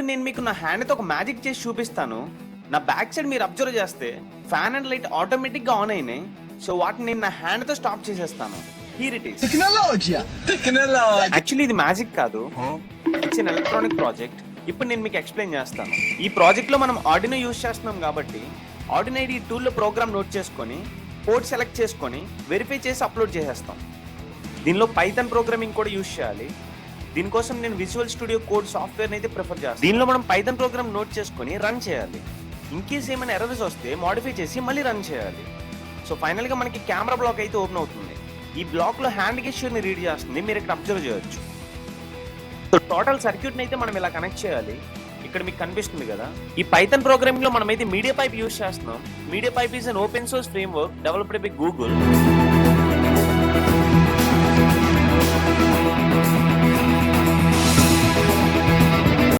ఇప్పుడు నేను మీకు నా హ్యాండ్తో ఒక మ్యాజిక్ చేసి చూపిస్తాను. నా బ్యాక్ సైడ్ మీరు అబ్జర్వ్ చేస్తే ఫ్యాన్ అండ్ లైట్ ఆటోమేటిక్గా ఆన్ అయినాయి. సో వాటిని నేను నా హ్యాండ్తో స్టాప్ చేసేస్తాను. Here it is. యాక్చువల్లీ ఇది మ్యాజిక్ కాదు, ఇట్స్ ఎన్ ఎలక్ట్రానిక్ ప్రాజెక్ట్. ఇప్పుడు నేను మీకు ఎక్స్ప్లెయిన్ చేస్తాను. ఈ ప్రాజెక్ట్లో మనం ఆర్డినో యూజ్ చేస్తున్నాం కాబట్టి ఆర్డినో ఈ టూల్లో ప్రోగ్రామ్ నోట్ చేసుకొని కోడ్ సెలెక్ట్ చేసుకొని వెరిఫై చేసి అప్లోడ్ చేసేస్తాం. దీనిలో పైథాన్ ప్రోగ్రామింగ్ కూడా యూజ్ చేయాలి. దీనికోసం నేను విజువల్ స్టూడియో కోడ్ సాఫ్ట్వేర్ అయితే ప్రిఫర్ చేస్తాను. దీనిలో మనం పైథాన్ ప్రోగ్రామ్ నోట్ చేసుకొని రన్ చేయాలి. ఇన్ కేస్ ఏమైనా ఎర్రర్స్ వస్తే మోడిఫై చేసి మళ్ళీ రన్ చేయాలి. సో ఫైనల్గా మనకి కెమెరా బ్లాక్ అయితే ఓపెన్ అవుతుంది. ఈ బ్లాక్లో హ్యాండ్ గెస్చర్ని రీడ్ చేస్తుంది, మీరు ఇక్కడ అబ్జర్వ్ చేయొచ్చు. సో టోటల్ సర్క్యూట్ని అయితే మనం ఇలా కనెక్ట్ చేయాలి. ఇక్కడ మీకు కనిపిస్తుంది కదా. ఈ పైథాన్ ప్రోగ్రామింగ్ లో మనం అయితే మీడియా పైప్ యూజ్ చేస్తున్నాం. Media pipe is an open source framework developed by Google.